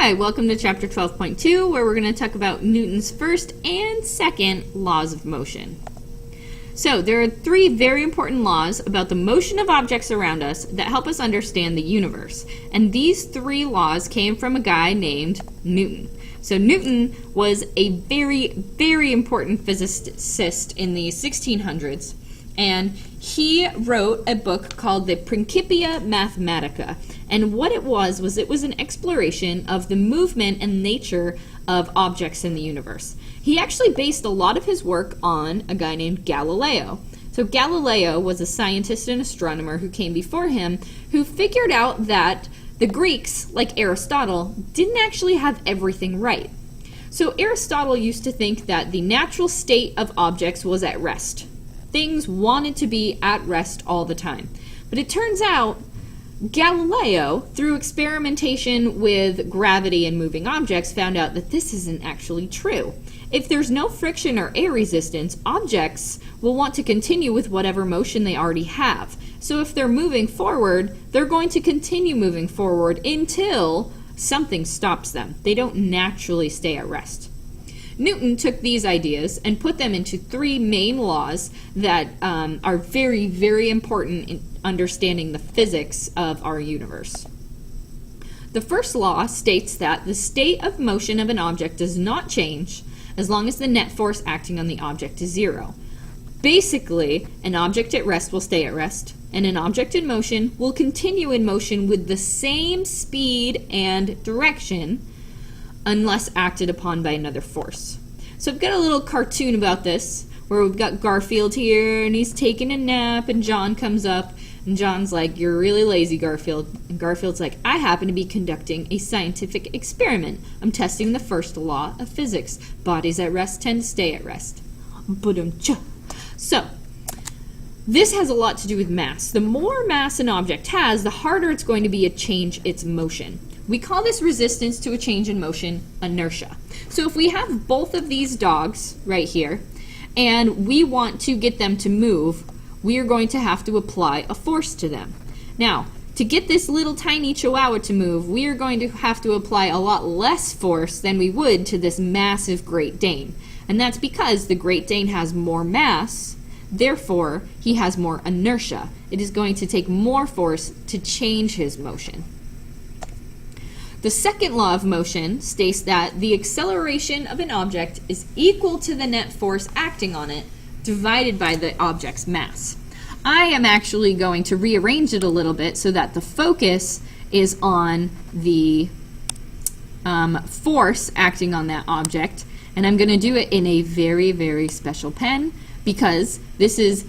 Hi, welcome to chapter 12.2, where we're going to talk about Newton's first and second laws of motion. So there are three very important laws about the motion of objects around us that help us understand the universe. And these three laws came from a guy named Newton. So Newton was a very, very important physicist in the 1600s. And he wrote a book called the Principia Mathematica. And what it was an exploration of the movement and nature of objects in the universe. He actually based a lot of his work on a guy named Galileo. So Galileo was a scientist and astronomer who came before him, who figured out that the Greeks, like Aristotle, didn't actually have everything right. So Aristotle used to think that the natural state of objects was at rest. Things wanted to be at rest all the time. But it turns out Galileo, through experimentation with gravity and moving objects, found out that this isn't actually true. If there's no friction or air resistance, objects will want to continue with whatever motion they already have. So if they're moving forward, they're going to continue moving forward until something stops them. They don't naturally stay at rest. Newton took these ideas and put them into three main laws that are very, very important in understanding the physics of our universe. The first law states that the state of motion of an object does not change as long as the net force acting on the object is zero. Basically, an object at rest will stay at rest, and an object in motion will continue in motion with the same speed and direction unless acted upon by another force. So I've got a little cartoon about this where we've got Garfield here and he's taking a nap and John comes up and John's like, "You're really lazy, Garfield." And Garfield's like, "I happen to be conducting a scientific experiment. I'm testing the first law of physics. Bodies at rest tend to stay at rest." So this has a lot to do with mass. The more mass an object has, the harder it's going to be to change its motion. We call this resistance to a change in motion inertia. So if we have both of these dogs right here, and we want to get them to move, we are going to have to apply a force to them. Now, to get this little tiny chihuahua to move, we are going to have to apply a lot less force than we would to this massive Great Dane. And that's because the Great Dane has more mass, therefore he has more inertia. It is going to take more force to change his motion. The second law of motion states that the acceleration of an object is equal to the net force acting on it divided by the object's mass. I am actually going to rearrange it a little bit so that the focus is on the force acting on that object, and I'm going to do it in a very, very special pen because this is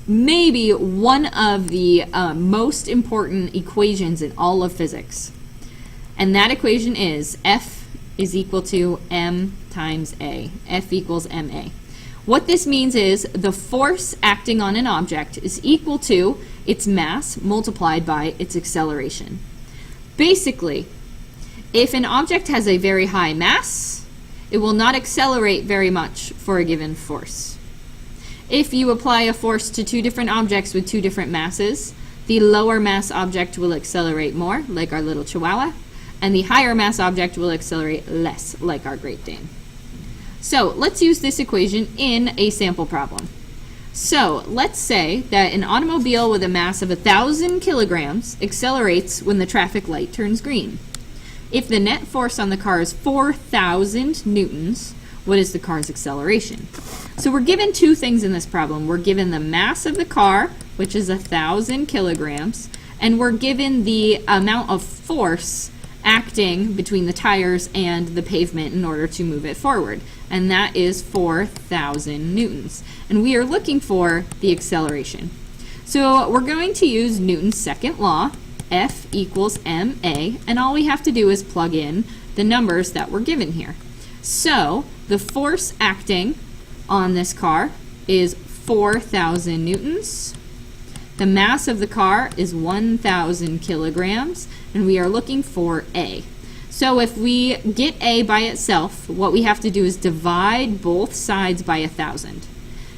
maybe one of the most important equations in all of physics. And that equation is F is equal to m times a. F equals ma. What this means is the force acting on an object is equal to its mass multiplied by its acceleration. Basically, if an object has a very high mass, it will not accelerate very much for a given force. If you apply a force to two different objects with two different masses, the lower mass object will accelerate more, like our little chihuahua, and the higher mass object will accelerate less, like our Great Dane. So let's use this equation in a sample problem. So let's say that an automobile with a mass of 1,000 kilograms accelerates when the traffic light turns green. If the net force on the car is 4,000 newtons, what is the car's acceleration? So we're given two things in this problem. We're given the mass of the car, which is 1,000 kilograms, and we're given the amount of force acting between the tires and the pavement in order to move it forward. And that is 4,000 newtons. And we are looking for the acceleration. So we're going to use Newton's second law, F equals ma, and all we have to do is plug in the numbers that were given here. So the force acting on this car is 4,000 newtons. The mass of the car is 1,000 kilograms, and we are looking for A. So if we get A by itself, what we have to do is divide both sides by 1,000.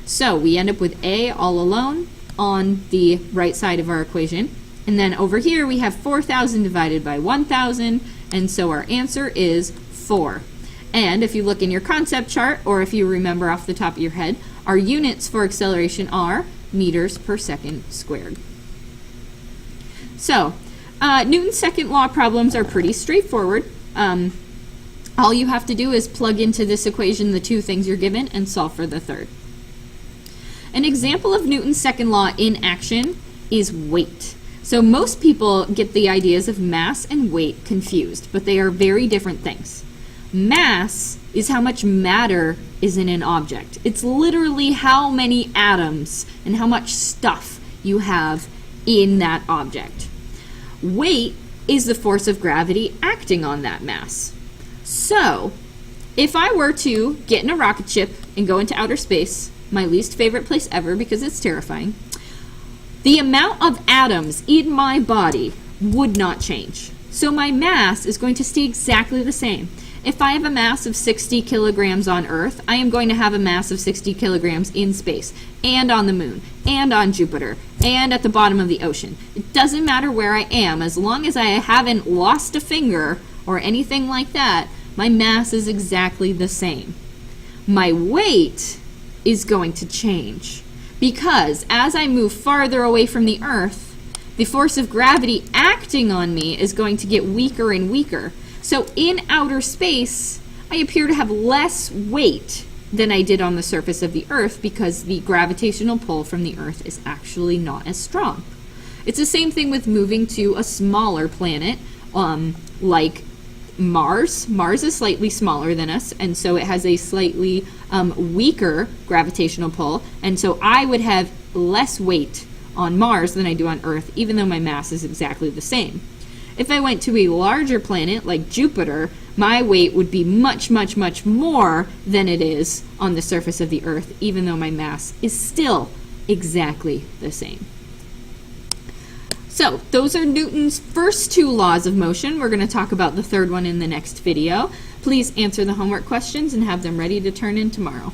So we end up with A all alone on the right side of our equation, And then over here we have 4,000 divided by 1,000, And so our answer is 4. And if you look in your concept chart, or if you remember off the top of your head, our units for acceleration are meters per second squared. So, Newton's second law problems are pretty straightforward. All you have to do is plug into this equation the two things you're given and solve for the third. An example of Newton's second law in action is weight. So most people get the ideas of mass and weight confused, but they are very different things. Mass is how much matter is in an object. It's literally how many atoms and how much stuff you have in that object. Weight is the force of gravity acting on that mass. So, if I were to get in a rocket ship and go into outer space, my least favorite place ever because it's terrifying, the amount of atoms in my body would not change. So my mass is going to stay exactly the same. If I have a mass of 60 kilograms on Earth, I am going to have a mass of 60 kilograms in space, and on the moon, and on Jupiter, and at the bottom of the ocean. It doesn't matter where I am, as long as I haven't lost a finger or anything like that, my mass is exactly the same. My weight is going to change, because as I move farther away from the Earth, the force of gravity acting on me is going to get weaker and weaker. So in outer space, I appear to have less weight than I did on the surface of the Earth because the gravitational pull from the Earth is actually not as strong. It's the same thing with moving to a smaller planet, like Mars. Mars is slightly smaller than us, and so it has a slightly weaker gravitational pull, and so I would have less weight on Mars than I do on Earth, even though my mass is exactly the same. If I went to a larger planet like Jupiter, my weight would be much, much, much more than it is on the surface of the Earth, even though my mass is still exactly the same. So, those are Newton's first two laws of motion. We're going to talk about the third one in the next video. Please answer the homework questions and have them ready to turn in tomorrow.